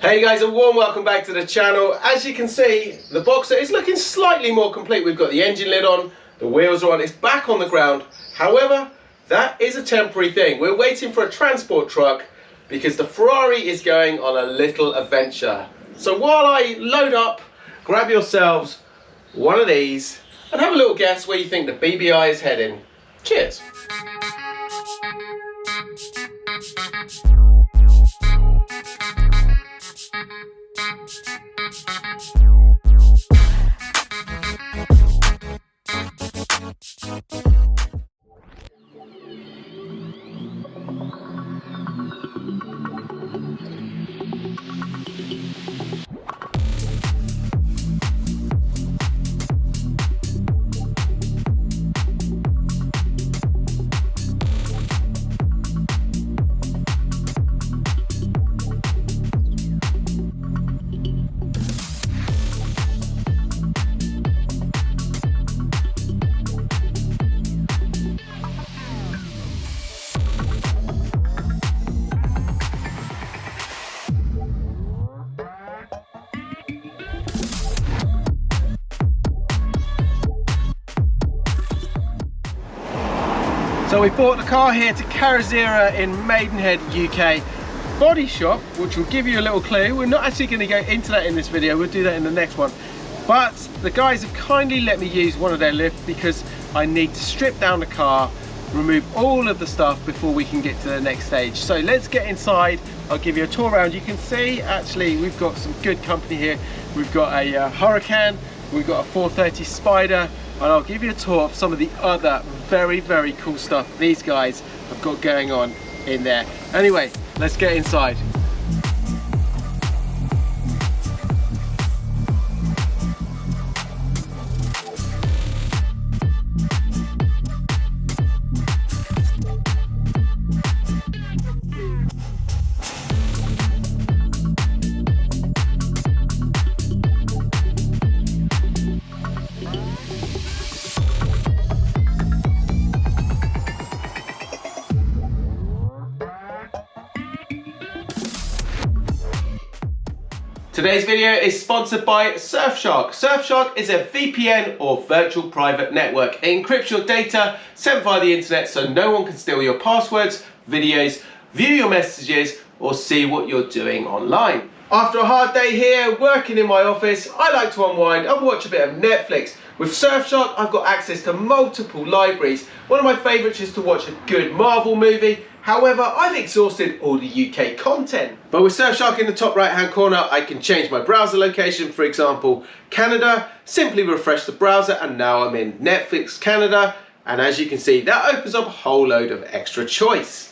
Hey guys, a warm welcome back to the channel. As you can see, the Boxer is looking slightly more complete. We've got the engine lid on, the wheels are on, it's back on the ground. However, that is a temporary thing. We're waiting for a transport truck because the Ferrari is going on a little adventure. So while I load up, grab yourselves one of these and have a little guess where you think the BBI is heading. Cheers. So we bought the car here to Carrozera in Maidenhead, UK. Body shop, which will give you a little clue. We're not actually going to go into that in this video, we'll do that in the next one. But the guys have kindly let me use one of their lifts because I need to strip down the car, remove all of the stuff before we can get to the next stage. So let's get inside, I'll give you a tour around. You can see actually we've got some good company here. We've got a Huracan, we've got a 430 Spider, and I'll give you a tour of some of the other very cool stuff these guys have got going on in there. Anyway, let's get inside. Today's video is sponsored by Surfshark. Surfshark is a VPN or virtual private network. It encrypts your data sent via the internet so no one can steal your passwords, videos, view your messages or see what you're doing online. After a hard day here working in my office, I like to unwind and watch a bit of Netflix. With Surfshark, I've got access to multiple libraries. One of my favourites is to watch a good Marvel movie. However, I've exhausted all the UK content. But with Surfshark in the top right hand corner, I can change my browser location, for example, Canada, simply refresh the browser and now I'm in Netflix Canada. And as you can see, that opens up a whole load of extra choice.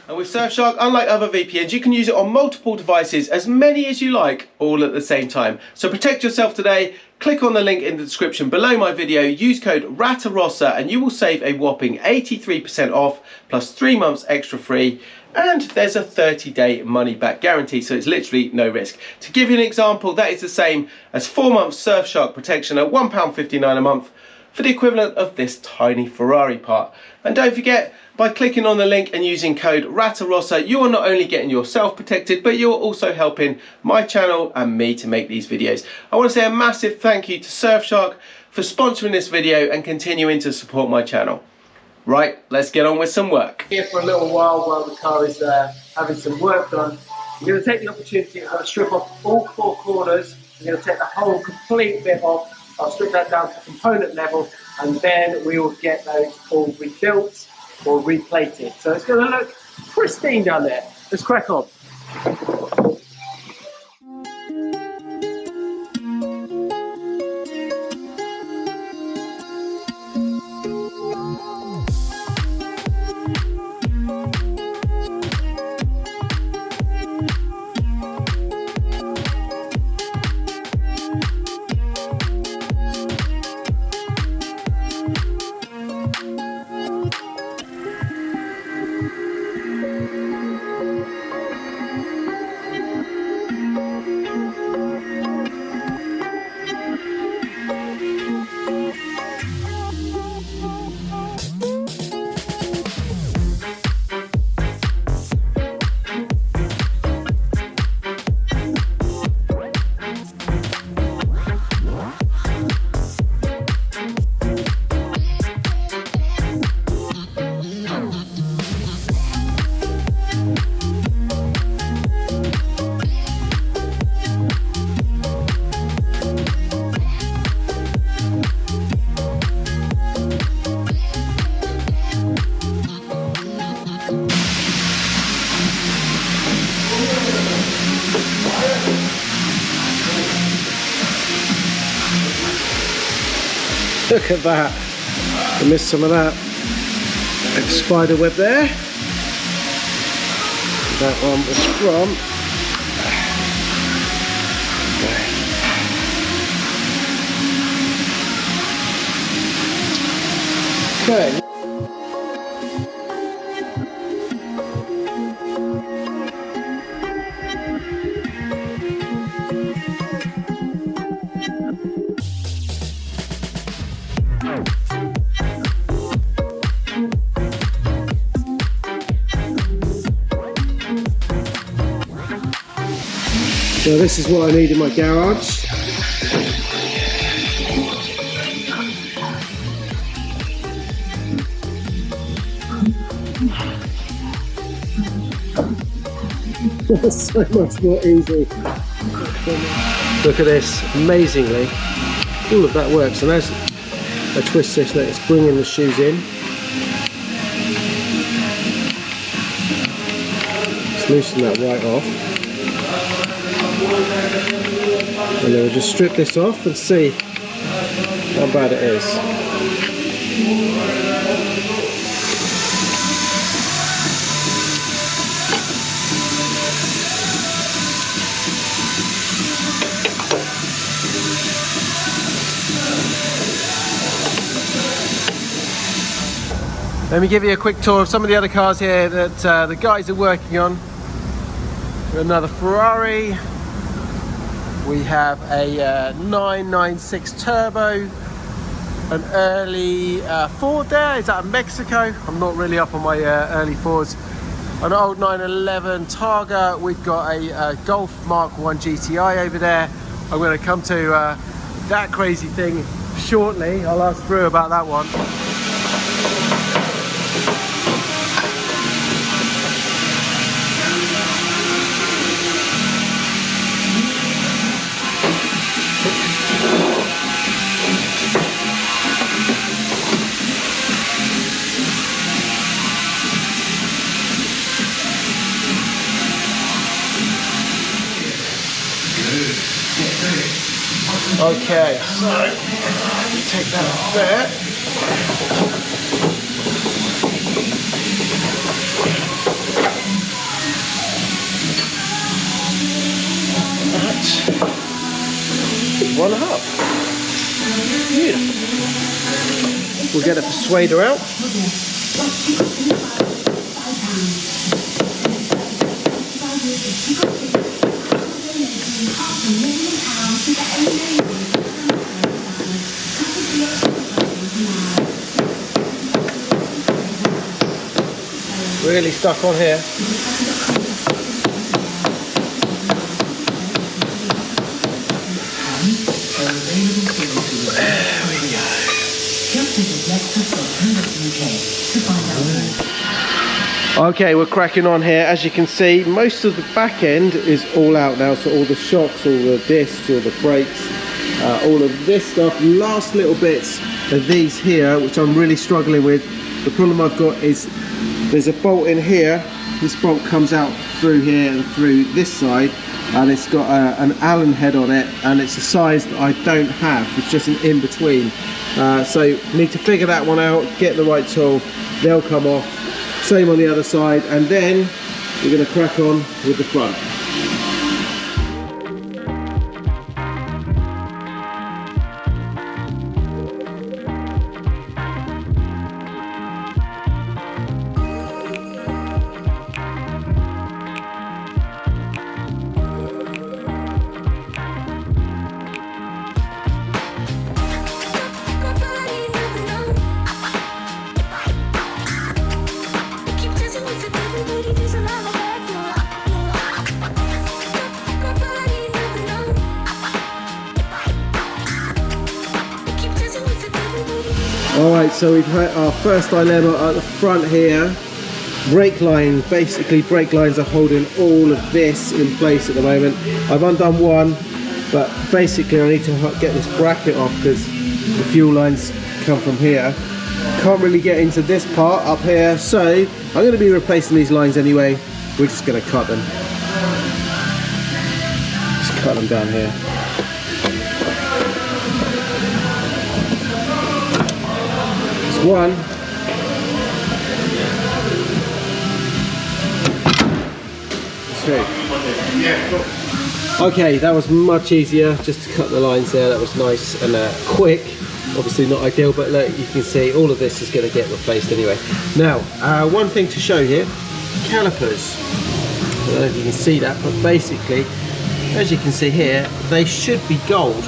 And with Surfshark, unlike other VPNs, you can use it on multiple devices, as many as you like, all at the same time. So protect yourself today. Click on the link in the description below my video, use code Ratarossa and you will save a whopping 83% off, plus 3 months extra free. And there's a 30-day money-back guarantee, so it's literally no risk. To give you an example, that is the same as 4 months Surfshark protection at £1.59 a month for the equivalent of this tiny Ferrari part. And don't forget, by clicking on the link and using code Ratarossa, you are not only getting yourself protected, but you're also helping my channel and me to make these videos. I want to say a massive thank you to Surfshark for sponsoring this video and continuing to support my channel. Right, let's get on with some work. Here for a little while the car is having some work done. I'm going to take the opportunity to strip off all 4 corners. I'm going to take the whole complete bit off. I'll strip that down to component level and then we will get those all rebuilt or replated. So it's going to look pristine down there. Let's crack on. Look at that. I missed some of that spider web there. That one was from okay. So this is what I need in my garage. So much more easy. Look at this, amazingly, all of that works. And as I twist this, let's bring in the shoes in. Let's loosen that right off. And then we'll just strip this off and see how bad it is. Let me give you a quick tour of some of the other cars here that the guys are working on. Another Ferrari. We have a 996 Turbo, an early Ford there. Is that a Mexico? I'm not really up on my early Fords. An old 911 Targa. We've got a Golf Mark 1 GTI over there. I'm going to come to that crazy thing shortly. I'll ask Drew about that one. Okay, so take that off there. That one up. Beautiful. We'll get a persuader out. Really stuck on here. There we go. Okay, we're cracking on here. As you can see, most of the back end is all out now, so all the shocks, all the discs, all the brakes, all of this stuff. Last little bits of these here, which I'm really struggling with. The problem I've got is there's a bolt in here. This bolt comes out through here and through this side, and it's got an Allen head on it, and it's a size that I don't have. It's just an in between. So need to figure that one out, get the right tool. They'll come off. Same on the other side, and then we're going to crack on with the front. Alright, so we've had our first dilemma at the front here. Brake lines, basically brake lines are holding all of this in place at the moment. I've undone one, but basically I need to get this bracket off because the fuel lines come from here. Can't really get into this part up here, so I'm going to be replacing these lines anyway. We're just going to cut them. Just cut them down here. That's one. Two. Okay, that was much easier, just to cut the lines there. That was nice and quick. Obviously not ideal, but look, you can see all of this is going to get replaced anyway. Now, one thing to show here, calipers. I don't know if you can see that, but basically, as you can see here, they should be gold,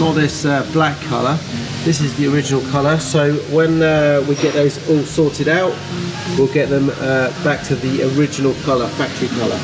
not this black colour. This is the original colour, so when we get those all sorted out, we'll get them back to the original colour, factory colour.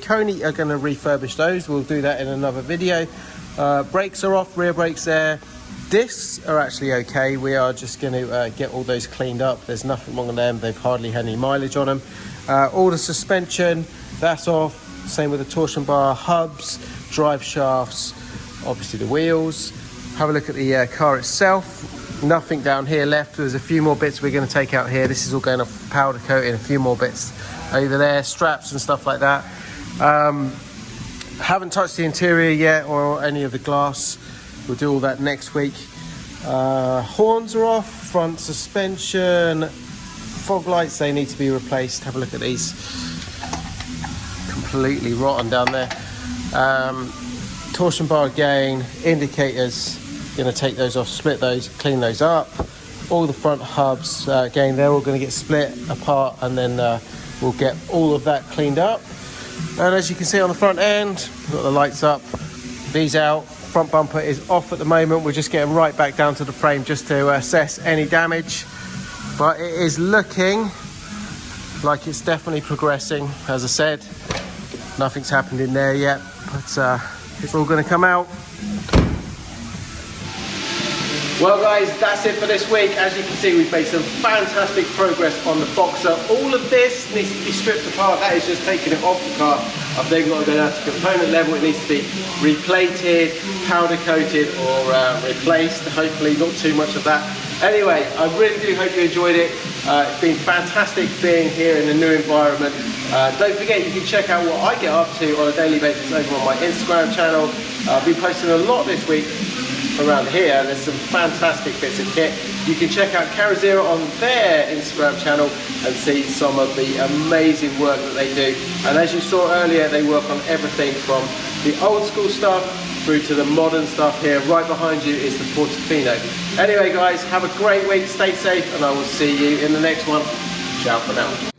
Coney are going to refurbish those. We'll do that in another video. Brakes are off, rear brakes there. Discs are actually okay. We are just going to get all those cleaned up. There's nothing wrong with them. They've hardly had any mileage on them. All the suspension, that's off. Same with the torsion bar, hubs, drive shafts, obviously the wheels. Have a look at the car itself. Nothing down here left. There's a few more bits we're going to take out here. This is all going off powder coating, a few more bits over there, straps and stuff like that. Haven't touched the interior yet or any of the glass. We'll do all that next week. Horns are off, front suspension, fog lights, they need to be replaced. Have a look at these, completely rotten down there. Torsion bar again, indicators, going to take those off, split those, clean those up. All the front hubs, again, they're all going to get split apart, and then we'll get all of that cleaned up. And as you can see on the front end, we've got the lights up, these out. Front bumper is off at the moment. We're just getting right back down to the frame just to assess any damage. But it is looking like it's definitely progressing. As I said, nothing's happened in there yet, but it's all going to come out. Well guys, that's it for this week. As you can see, we've made some fantastic progress on the Boxer. All of this needs to be stripped apart. That is just taking it off the car. I've then got to go down to component level. It needs to be replated, powder coated, or replaced. Hopefully not too much of that. Anyway, I really do hope you enjoyed it. It's been fantastic being here in the new environment. Don't forget, you can check out what I get up to on a daily basis over on my Instagram channel. I've been posting a lot this week around here. There's some fantastic bits of kit. You can check out Carazera on their Instagram channel and see some of the amazing work that they do. And as you saw earlier, they work on everything from the old school stuff through to the modern stuff here. Right behind you is the Portofino. Anyway guys, have a great week, stay safe, and I will see you in the next one. Ciao for now.